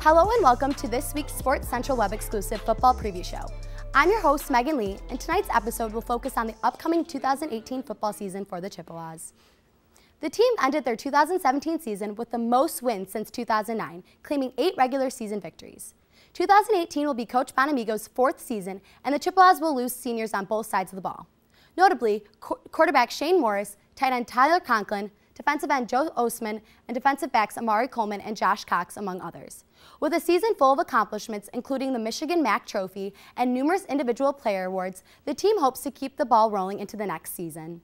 Hello and welcome to this week's Sports Central Web exclusive football preview show. I'm your host, Megan Lee, and tonight's episode will focus on the upcoming 2018 football season for the Chippewas. The team ended their 2017 season with the most wins since 2009, claiming 8 regular season victories. 2018 will be Coach Bonamigo's 4th season, and the Chippewas will lose seniors on both sides of the ball. Notably, quarterback Shane Morris, tight end Tyler Conklin, defensive end Joe Ostman, and defensive backs Amari Coleman and Josh Cox, among others. With a season full of accomplishments, including the Michigan MAC Trophy and numerous individual player awards, the team hopes to keep the ball rolling into the next season.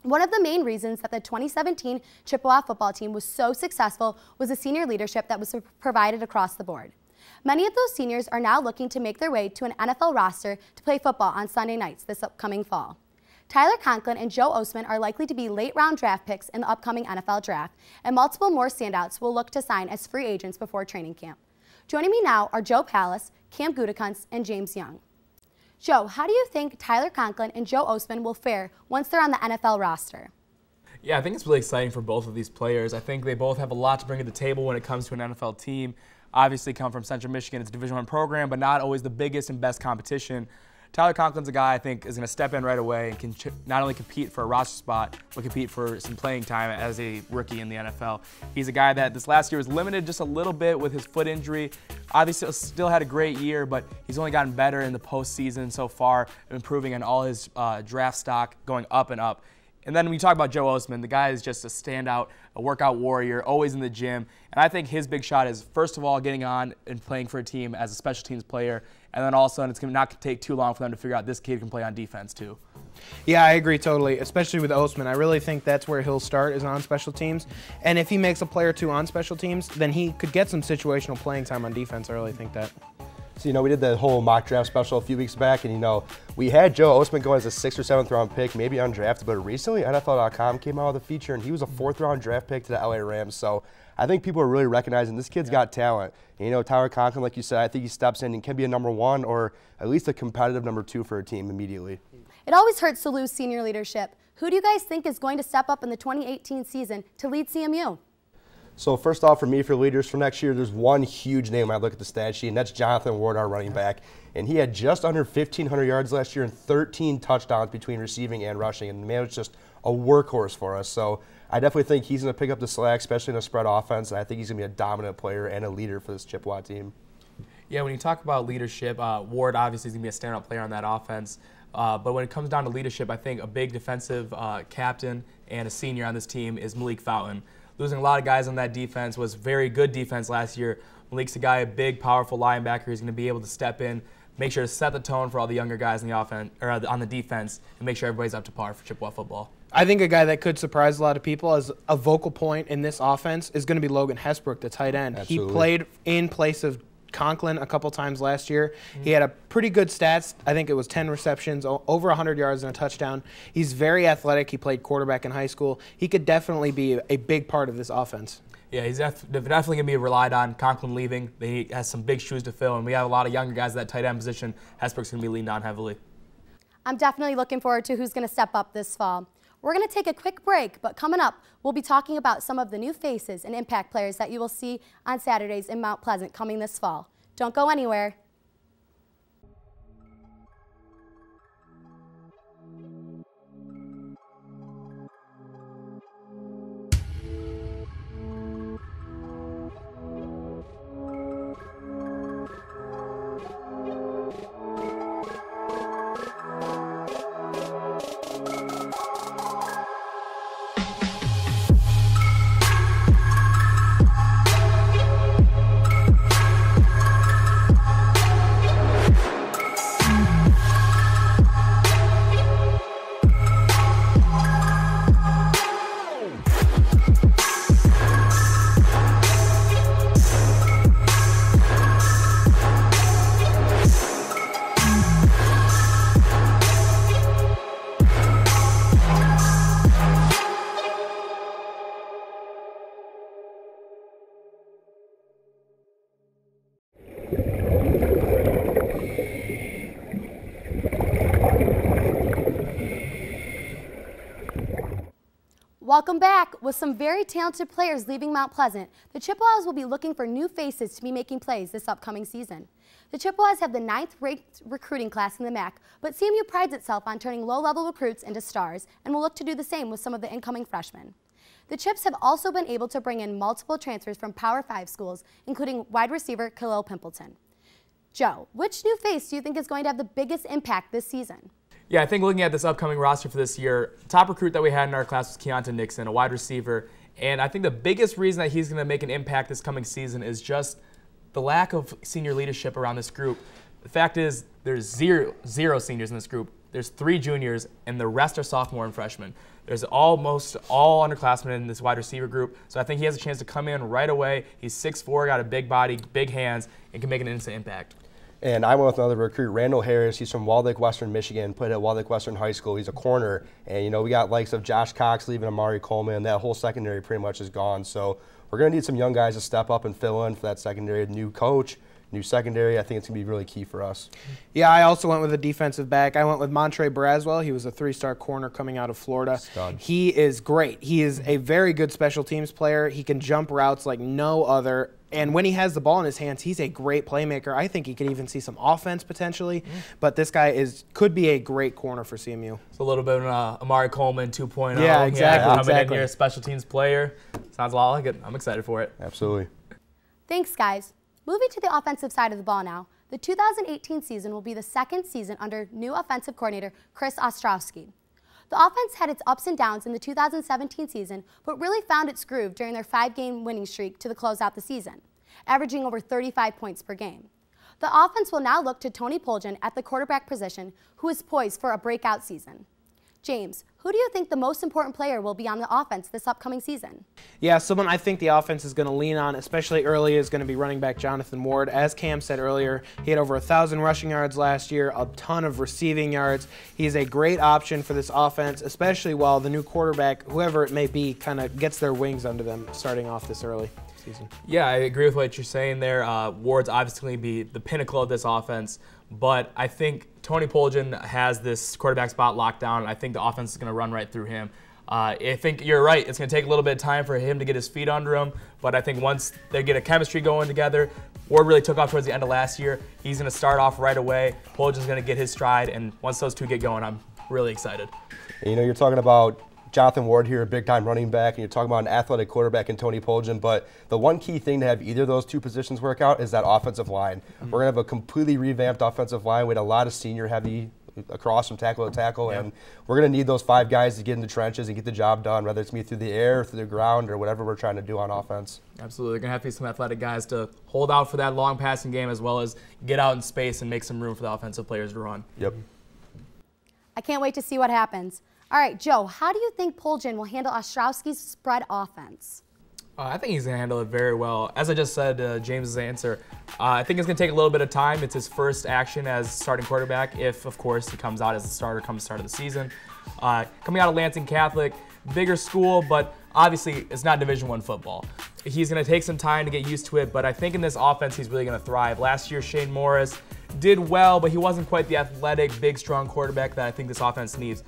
One of the main reasons that the 2017 Chippewa football team was so successful was the senior leadership that was provided across the board. Many of those seniors are now looking to make their way to an NFL roster to play football on Sunday nights this upcoming fall. Tyler Conklin and Joe Ostman are likely to be late-round draft picks in the upcoming NFL draft, and multiple more standouts will look to sign as free agents before training camp. Joining me now are Joe Palace, Cam Gutekunst, and James Young. Joe, how do you think Tyler Conklin and Joe Ostman will fare once they're on the NFL roster? Yeah, I think it's really exciting for both of these players. I think they both have a lot to bring to the table when it comes to an NFL team. Obviously come from Central Michigan, it's a Division I program, but not always the biggest and best competition. Tyler Conklin's a guy I think is going to step in right away and can not only compete for a roster spot, but compete for some playing time as a rookie in the NFL. He's a guy that this last year was limited just a little bit with his foot injury. Obviously still had a great year, but he's only gotten better in the postseason so far, improving on all his draft stock, going up and up. And then when you talk about Joe Ostman, the guy is just a standout, a workout warrior, always in the gym. And I think his big shot is, first of all, getting on and playing for a team as a special teams player. And then also, and it's not going to take too long for them to figure out this kid can play on defense too. Yeah, I agree totally, especially with Ostman. I really think that's where he'll start, is on special teams. And if he makes a play or two on special teams, then he could get some situational playing time on defense. I really think that. So, we did the whole mock draft special a few weeks back, and, we had Joe Ostman going as a 6th or 7th round pick, maybe undrafted, but recently NFL.com came out with a feature, and he was a 4th round draft pick to the LA Rams. So I think people are really recognizing this kid's got talent. And, Tyler Conklin, like you said, I think he steps in and can be a number 1 or at least a competitive number 2 for a team immediately. It always hurts to lose senior leadership. Who do you guys think is going to step up in the 2018 season to lead CMU? So first off, for me, for leaders for next year, there's one huge name when I look at the stat sheet, and that's Jonathan Ward, our running back. And he had just under 1,500 yards last year and 13 touchdowns between receiving and rushing. And the man was just a workhorse for us. So I definitely think he's going to pick up the slack, especially in a spread offense. And I think he's going to be a dominant player and a leader for this Chippewa team. Yeah, when you talk about leadership, Ward obviously is going to be a standout player on that offense. But when it comes down to leadership, I think a big defensive captain and a senior on this team is Malik Fountain. Losing a lot of guys on that defense was very good defense last year. Malik's a guy, a big, powerful linebacker who's going to be able to step in, make sure to set the tone for all the younger guys in the offense or on the defense, and make sure everybody's up to par for Chippewa football. I think a guy that could surprise a lot of people as a vocal point in this offense is going to be Logan Hesbrook, the tight end. Absolutely. He played in place of Conklin a couple times last year. He had a pretty good stats. I think it was 10 receptions, over 100 yards and a touchdown. He's very athletic. He played quarterback in high school. He could definitely be a big part of this offense. Yeah, he's definitely going to be relied on. Conklin leaving, he has some big shoes to fill, and we have a lot of younger guys at that tight end position. Hesbrook's going to be leaned on heavily. I'm definitely looking forward to who's going to step up this fall. We're going to take a quick break, but coming up, we'll be talking about some of the new faces and impact players that you will see on Saturdays in Mount Pleasant coming this fall. Don't go anywhere. Welcome back. With some very talented players leaving Mount Pleasant, the Chippewas will be looking for new faces to be making plays this upcoming season. The Chippewas have the 9th-ranked recruiting class in the MAC, but CMU prides itself on turning low-level recruits into stars and will look to do the same with some of the incoming freshmen. The Chips have also been able to bring in multiple transfers from Power 5 schools, including wide receiver Khalil Pimpleton. Joe, which new face do you think is going to have the biggest impact this season? Yeah, I think looking at this upcoming roster for this year, top recruit that we had in our class was Keonta Nixon, a wide receiver. And I think the biggest reason that he's going to make an impact this coming season is just the lack of senior leadership around this group. The fact is there's zero seniors in this group. There's 3 juniors, and the rest are sophomore and freshmen. There's almost all underclassmen in this wide receiver group, so I think he has a chance to come in right away. He's 6'4", got a big body, big hands, and can make an instant impact. And I went with another recruit, Randall Harris. He's from Walled Lake Western, Michigan, played at Walled Lake Western High School. He's a corner. And, we got likes of Josh Cox leaving, Amari Coleman. That whole secondary pretty much is gone. So we're going to need some young guys to step up and fill in for that secondary. New coach, new secondary. I think it's going to be really key for us. Yeah, I also went with a defensive back. I went with Montre Braswell. He was a 3-star corner coming out of Florida. Stud. He is great. He is a very good special teams player. He can jump routes like no other. And when he has the ball in his hands, he's a great playmaker. I think he could even see some offense potentially. But this guy could be a great corner for CMU. It's a little bit of an Amari Coleman 2.0. Yeah, exactly. Coming in here, special teams player. Sounds a lot like it. I'm excited for it. Absolutely. Thanks, guys. Moving to the offensive side of the ball now, the 2018 season will be the second season under new offensive coordinator Chris Ostrowski. The offense had its ups and downs in the 2017 season, but really found its groove during their 5-game winning streak to close out the season, averaging over 35 points per game. The offense will now look to Tony Poljan at the quarterback position, who is poised for a breakout season. James, who do you think the most important player will be on the offense this upcoming season? Yeah, someone I think the offense is going to lean on, especially early, is going to be running back Jonathan Ward. As Cam said earlier, he had over 1,000 rushing yards last year, a ton of receiving yards. He's a great option for this offense, especially while the new quarterback, whoever it may be, kind of gets their wings under them starting off this early season. Yeah, I agree with what you're saying there. Ward's obviously going to be the pinnacle of this offense, but I think Tony Poljan has this quarterback spot locked down, and I think the offense is going to run right through him. I think you're right. It's going to take a little bit of time for him to get his feet under him, but I think once they get a chemistry going together, Ward really took off towards the end of last year. He's going to start off right away. Poljan's going to get his stride, and once those two get going, I'm really excited. And, you're talking about Jonathan Ward here, a big-time running back, and you're talking about an athletic quarterback in Tony Poljan, but the one key thing to have either of those two positions work out is that offensive line. We're going to have a completely revamped offensive line with a lot of senior-heavy across from tackle to tackle, and we're going to need those 5 guys to get in the trenches and get the job done, whether it's me through the air, through the ground, or whatever we're trying to do on offense. Absolutely. They're going to have to be some athletic guys to hold out for that long passing game as well as get out in space and make some room for the offensive players to run. Yep. I can't wait to see what happens. All right, Joe, how do you think Poljan will handle Ostrowski's spread offense? I think he's going to handle it very well. As I just said, James's answer, I think it's going to take a little bit of time. It's his first action as starting quarterback, if, of course, he comes out as a starter come the start of the season. Coming out of Lansing Catholic, bigger school, but obviously it's not Division I football. He's going to take some time to get used to it, but I think in this offense he's really going to thrive. Last year, Shane Morris did well, but he wasn't quite the athletic, big, strong quarterback that I think this offense needs.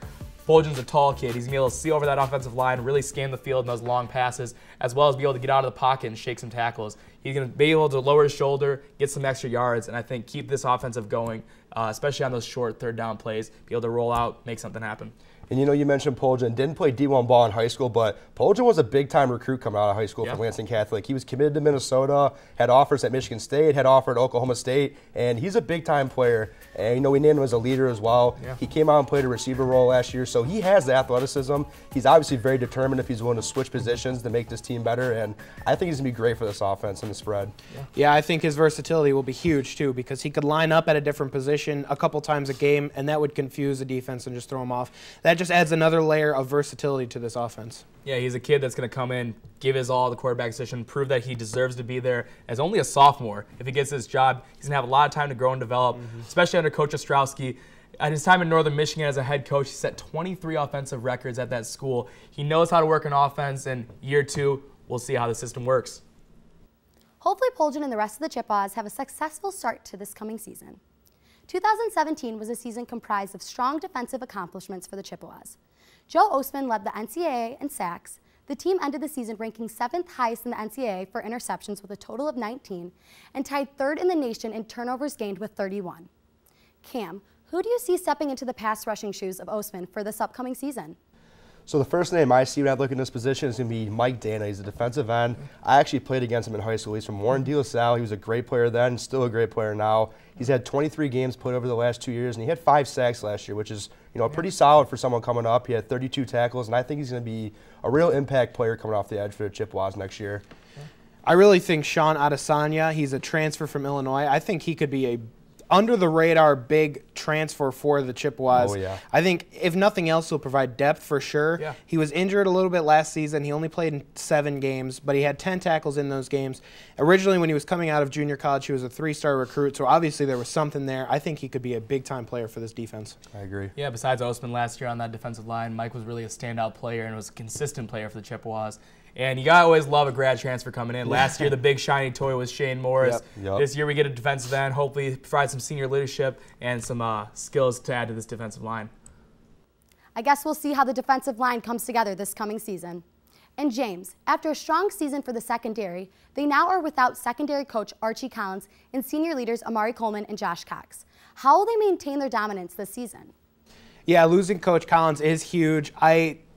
Poljan's a tall kid. He's going to be able to see over that offensive line, really scan the field in those long passes, as well as be able to get out of the pocket and shake some tackles. He's going to be able to lower his shoulder, get some extra yards, and I think keep this offensive going, especially on those short third down plays, be able to roll out, make something happen. And you mentioned Poljan didn't play D1 ball in high school, but Poljan was a big-time recruit coming out of high school from Lansing Catholic. He was committed to Minnesota, had offers at Michigan State, had offered Oklahoma State, and he's a big-time player. And we named him as a leader as well. Yeah. He came out and played a receiver role last year, so he has the athleticism. He's obviously very determined if he's willing to switch positions to make this team better, and I think he's going to be great for this offense and the spread. Yeah, I think his versatility will be huge, too, because he could line up at a different position a couple times a game, and that would confuse the defense and just throw him off. That just adds another layer of versatility to this offense. Yeah, he's a kid that's going to come in, give his all at the quarterback position, prove that he deserves to be there. As only a sophomore, if he gets this job, he's going to have a lot of time to grow and develop, especially under Coach Ostrowski. At his time in Northern Michigan as a head coach, he set 23 offensive records at that school. He knows how to work an offense, and year 2, we'll see how the system works. Hopefully Poljan and the rest of the Chippewas have a successful start to this coming season. 2017 was a season comprised of strong defensive accomplishments for the Chippewas. Joe Ostman led the NCAA in sacks. The team ended the season ranking 7th highest in the NCAA for interceptions with a total of 19 and tied 3rd in the nation in turnovers gained with 31. Cam, who do you see stepping into the pass rushing shoes of Ostman for this upcoming season? So the first name I see when I look at this position is going to be Mike Dana. He's a defensive end. I actually played against him in high school. He's from Warren De La Salle. He was a great player then, still a great player now. He's had 23 games played over the last 2 years, and he had 5 sacks last year, which is pretty solid for someone coming up. He had 32 tackles, and I think he's going to be a real impact player coming off the edge for the Chippewas next year. I really think Sean Adesanya, he's a transfer from Illinois. I think he could be a under-the-radar big transfer for the Chippewas. Oh, yeah. I think, if nothing else, he'll provide depth for sure. Yeah. He was injured a little bit last season. He only played in 7 games, but he had 10 tackles in those games. Originally, when he was coming out of junior college, he was a 3-star recruit, so obviously there was something there. I think he could be a big-time player for this defense. I agree. Yeah, besides Ostman last year on that defensive line, Mike was really a standout player and was a consistent player for the Chippewas. And you gotta always love a grad transfer coming in. Last year, the big shiny toy was Shane Morris. Yep. This year, we get a defensive end. Hopefully, provide some senior leadership and some skills to add to this defensive line. I guess we'll see how the defensive line comes together this coming season. And James, after a strong season for the secondary, they now are without secondary coach Archie Collins and senior leaders Amari Coleman and Josh Cox. How will they maintain their dominance this season? Yeah, losing Coach Collins is huge.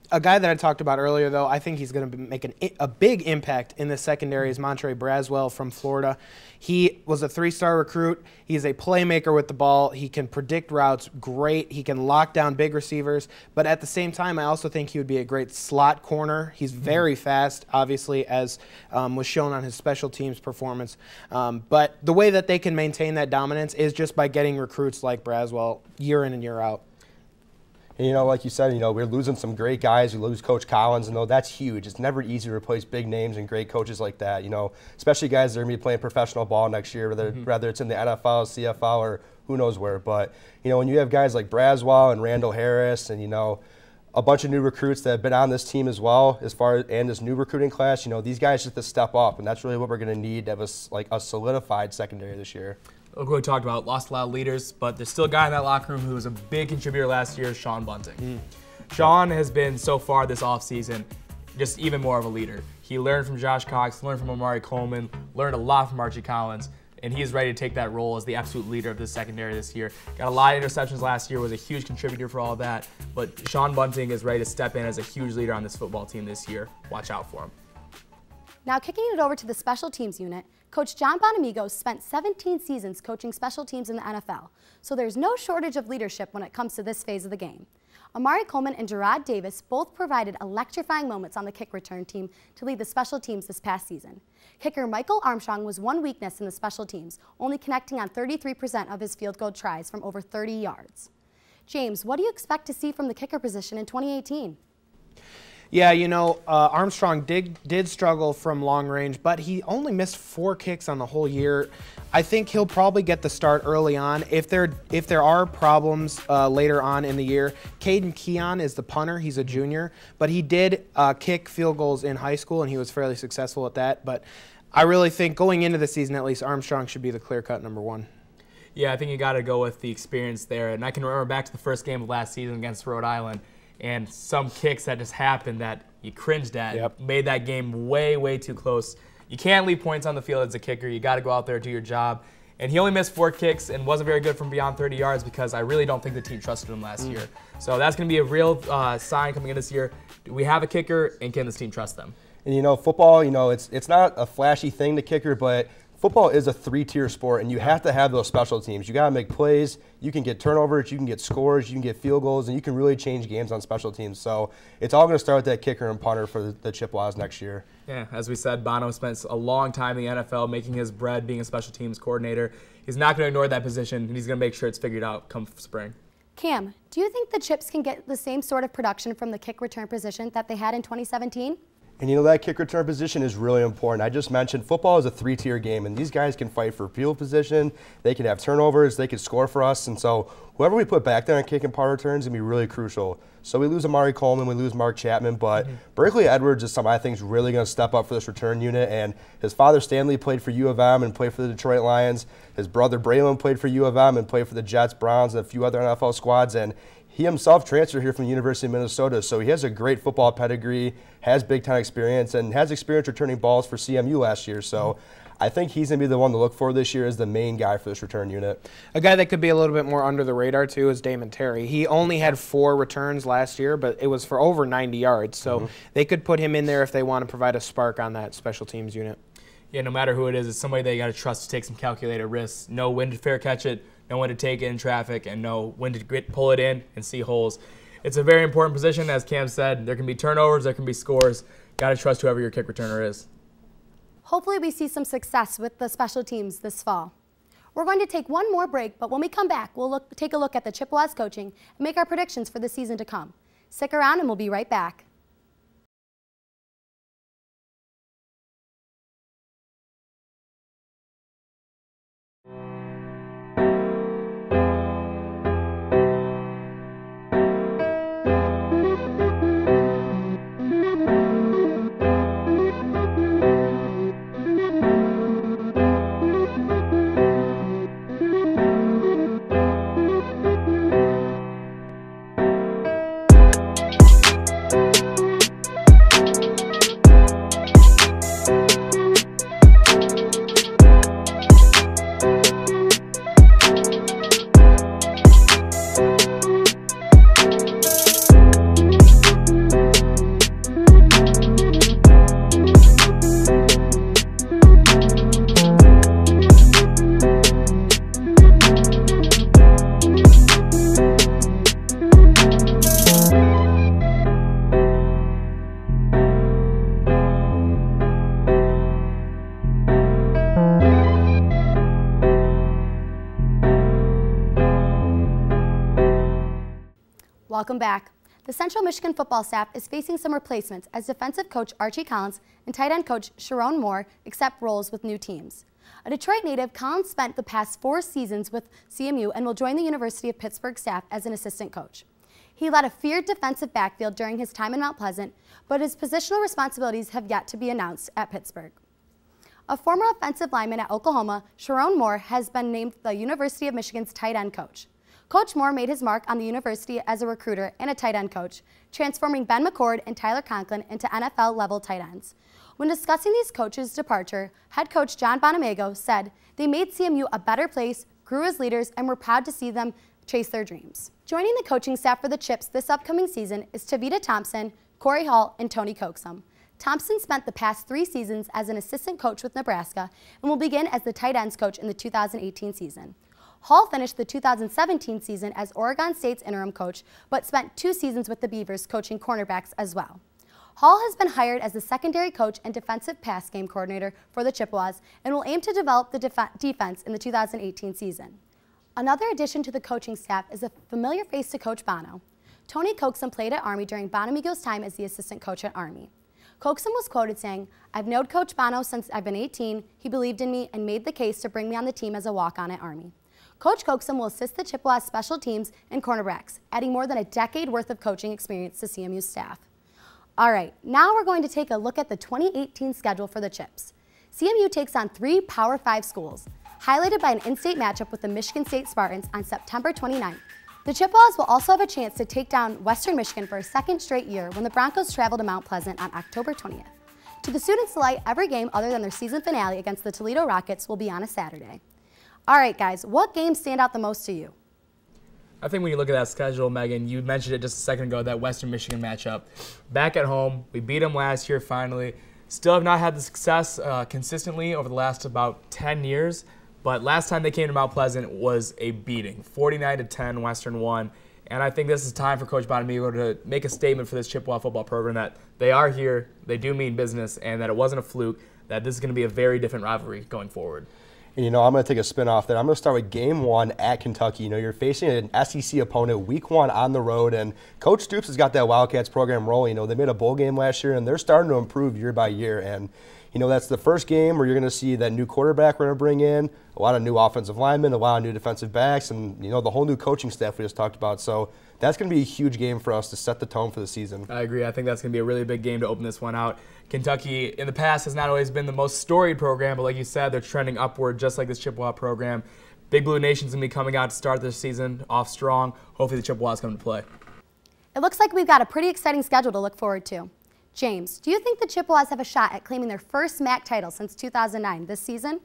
A guy that I talked about earlier, though, I think he's going to make a big impact in the secondary is Montre Braswell from Florida. He was a 3-star recruit. He's a playmaker with the ball. He can predict routes great. He can lock down big receivers. But at the same time, I also think he would be a great slot corner. He's very fast, obviously, as was shown on his special teams performance. But the way that they can maintain that dominance is just by getting recruits like Braswell year in and year out. And, like you said, we're losing some great guys. We lose Coach Collins, and that's huge. It's never easy to replace big names and great coaches like that, especially guys that are going to be playing professional ball next year, whether it's in the NFL, CFL, or who knows where. But, when you have guys like Braswell and Randall Harris and, a bunch of new recruits that have been on this team as well, and this new recruiting class, these guys just have to step up, and that's really what we're going to need to have a solidified secondary this year. Look what we talked about, lost a lot of leaders, but there's still a guy in that locker room who was a big contributor last year, Sean Bunting. Sean has been, so far this offseason, just even more of a leader. He learned from Josh Cox, learned from Amari Coleman, learned a lot from Archie Collins, and he is ready to take that role as the absolute leader of this secondary this year. Got a lot of interceptions last year, was a huge contributor for all of that, but Sean Bunting is ready to step in as a huge leader on this football team this year. Watch out for him. Now kicking it over to the special teams unit, Coach John Bonamigos spent 17 seasons coaching special teams in the NFL, so there's no shortage of leadership when it comes to this phase of the game. Amari Coleman and Gerard Davis both provided electrifying moments on the kick return team to lead the special teams this past season. Kicker Michael Armstrong was one weakness in the special teams, only connecting on 33% of his field goal tries from over 30 yards. James, what do you expect to see from the kicker position in 2018? Yeah, Armstrong did struggle from long range, but he only missed 4 kicks on the whole year. I think he'll probably get the start early on. If there are problems later on in the year, Caden Keon is the punter. He's a junior, but he did kick field goals in high school, and he was fairly successful at that. But I really think going into the season, at least, Armstrong should be the clear-cut number 1. Yeah, I think you got to go with the experience there. And I can remember back to the first game of last season against Rhode Island, and some kicks that just happened that you cringed at, made that game way, way too close. You can't leave points on the field as a kicker. You got to go out there and do your job. And he only missed 4 kicks and wasn't very good from beyond 30 yards because I really don't think the team trusted him last year. So that's going to be a real sign coming in this year. Do we have a kicker, and can this team trust them? And football, it's not a flashy thing to kicker, but football is a 3-tier sport, and you have to have those special teams. You got to make plays. You can get turnovers, you can get scores, you can get field goals, and you can really change games on special teams. So it's all going to start with that kicker and punter for the Chippewas next year. Yeah, as we said, Bono spent a long time in the NFL making his bread being a special teams coordinator. He's not going to ignore that position, and he's going to make sure it's figured out come spring. Cam, do you think the Chips can get the same sort of production from the kick return position that they had in 2017? And that kick return position is really important. I just mentioned football is a 3-tier game, and these guys can fight for field position. They can have turnovers. They can score for us. And so whoever we put back there on kick and punt returns is going to be really crucial. So we lose Amari Coleman, we lose Mark Chapman, but Berkeley Edwards is someone I think is really going to step up for this return unit. And his father Stanley played for U of M and played for the Detroit Lions. His brother Braylon played for U of M and played for the Jets, Browns, and a few other NFL squads. And he himself transferred here from the University of Minnesota, so he has a great football pedigree, has big-time experience, and has experience returning balls for CMU last year. So I think he's going to be the one to look for this year as the main guy for this return unit. A guy that could be a little bit more under the radar, too, is Damon Terry. He only had 4 returns last year, but it was for over 90 yards. So they could put him in there if they want to provide a spark on that special teams unit. Yeah, no matter who it is, it's somebody that you got to trust to take some calculated risks, know when to fair catch it, know when to take it in traffic, and know when to pull it in and see holes. It's a very important position, as Cam said. There can be turnovers, there can be scores. Got to trust whoever your kick returner is. Hopefully we see some success with the special teams this fall. We're going to take one more break, but when we come back, we'll take a look at the Chippewas coaching and make our predictions for the season to come. Stick around and we'll be right back. Welcome back. The Central Michigan football staff is facing some replacements as defensive coach Archie Collins and tight end coach Sharon Moore accept roles with new teams. A Detroit native, Collins spent the past 4 seasons with CMU and will join the University of Pittsburgh staff as an assistant coach. He led a feared defensive backfield during his time in Mount Pleasant, but his positional responsibilities have yet to be announced at Pittsburgh. A former offensive lineman at Oklahoma, Sharon Moore has been named the University of Michigan's tight end coach. Coach Moore made his mark on the university as a recruiter and a tight end coach, transforming Ben McCord and Tyler Conklin into NFL-level tight ends. When discussing these coaches' departure, head coach John Bonamego said they made CMU a better place, grew as leaders, and were proud to see them chase their dreams. Joining the coaching staff for the Chips this upcoming season is Tavita Thompson, Corey Hall, and Tony Coaxum. Thompson spent the past 3 seasons as an assistant coach with Nebraska and will begin as the tight ends coach in the 2018 season. Hall finished the 2017 season as Oregon State's interim coach, but spent 2 seasons with the Beavers coaching cornerbacks as well. Hall has been hired as the secondary coach and defensive pass game coordinator for the Chippewas and will aim to develop the defense in the 2018 season. Another addition to the coaching staff is a familiar face to Coach Bono. Tony Coaxum played at Army during Bonamego's time as the assistant coach at Army. Coaxum was quoted saying, "I've known Coach Bono since I've been 18. He believed in me and made the case to bring me on the team as a walk-on at Army." Coach Coaxum will assist the Chippewas special teams and cornerbacks, adding more than a decade worth of coaching experience to CMU's staff. All right, now we're going to take a look at the 2018 schedule for the Chips. CMU takes on 3 Power 5 schools, highlighted by an in-state matchup with the Michigan State Spartans on September 29th. The Chippewas will also have a chance to take down Western Michigan for a 2nd straight year when the Broncos travel to Mount Pleasant on October 20th. To the students' delight, every game other than their season finale against the Toledo Rockets will be on a Saturday. All right, guys, what games stand out the most to you? I think when you look at that schedule, Megan, you mentioned it just a second ago, that Western Michigan matchup. Back at home, we beat them last year finally. Still have not had the success consistently over the last about 10 years, but last time they came to Mount Pleasant was a beating. 49-10, Western won. And I think this is time for Coach Bonamego to make a statement for this Chippewa football program that they are here, they do mean business, and that it wasn't a fluke, that this is going to be a very different rivalry going forward. And, you know, I'm going to take a spin off that. I'm going to start with game 1 at Kentucky. You know, you're facing an SEC opponent week 1 on the road, and Coach Stoops has got that Wildcats program rolling. You know, they made a bowl game last year, and they're starting to improve year by year. And, you know, that's the first game where you're going to see that new quarterback we're going to bring in, a lot of new offensive linemen, a lot of new defensive backs, and, you know, the whole new coaching staff we just talked about. So that's going to be a huge game for us to set the tone for the season. I agree. I think that's going to be a really big game to open this one out. Kentucky, in the past, has not always been the most storied program, but like you said, they're trending upward just like this Chippewa program. Big Blue Nation's going to be coming out to start this season off strong. Hopefully the Chippewas come to play. It looks like we've got a pretty exciting schedule to look forward to. James, do you think the Chippewas have a shot at claiming their first MAC title since 2009 this season?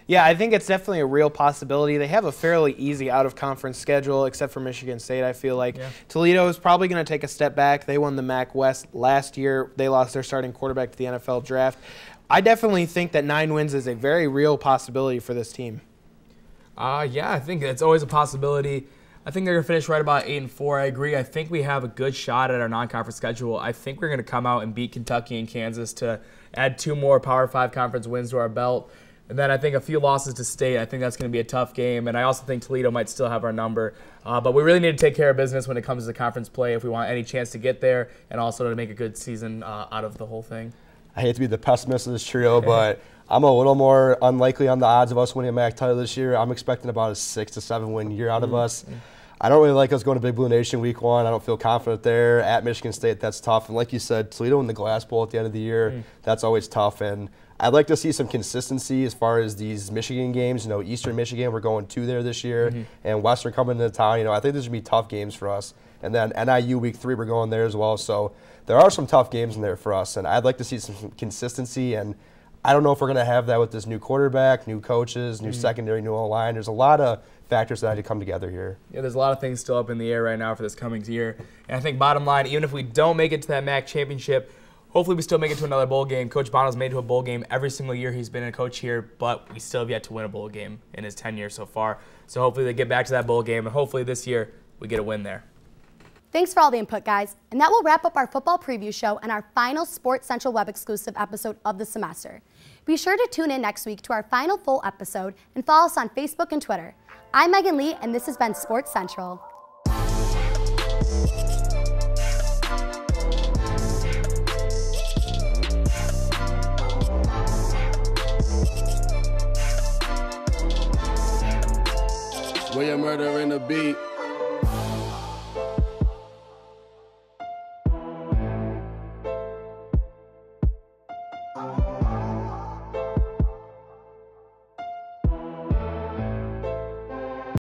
Yeah, I think it's definitely a real possibility. They have a fairly easy out-of-conference schedule, except for Michigan State, I feel like. Yeah. Toledo is probably going to take a step back. They won the MAC West last year. They lost their starting quarterback to the NFL draft. I definitely think that 9 wins is a very real possibility for this team. Yeah, I think it's always a possibility. I think they're going to finish right about 8-4. I agree. I think we have a good shot at our non-conference schedule. I think we're going to come out and beat Kentucky and Kansas to add 2 more Power 5 conference wins to our belt. And then I think a few losses to State. I think that's going to be a tough game. And I also think Toledo might still have our number. But we really need to take care of business when it comes to conference play if we want any chance to get there and also to make a good season out of the whole thing. I hate to be the pessimist of this trio, but I'm a little more unlikely on the odds of us winning a MAC title this year. I'm expecting about a 6 to 7 win year out of us. I don't really like us going to Big Blue Nation week 1. I don't feel confident there. At Michigan State, that's tough. And like you said, Toledo in the Glass Bowl at the end of the year, that's always tough. And I'd like to see some consistency as far as these Michigan games. You know, Eastern Michigan, we're going 2 there this year, and Western coming into town. You know, I think these would be tough games for us. And then NIU week 3, we're going there as well. So there are some tough games in there for us, and I'd like to see some consistency. And I don't know if we're going to have that with this new quarterback, new coaches, new secondary, new O-line. There's a lot of factors that had to come together here. Yeah, there's a lot of things still up in the air right now for this coming year. And I think bottom line, even if we don't make it to that MAC championship, hopefully we still make it to another bowl game. Coach Bono's made it to a bowl game every single year he's been a coach here, but we still have yet to win a bowl game in his tenure so far. So hopefully they get back to that bowl game, and hopefully this year we get a win there. Thanks for all the input, guys. And that will wrap up our football preview show and our final Sports Central web exclusive episode of the semester. Be sure to tune in next week to our final full episode and follow us on Facebook and Twitter. I'm Megan Lee, and this has been Sports Central. William Murder in the beat.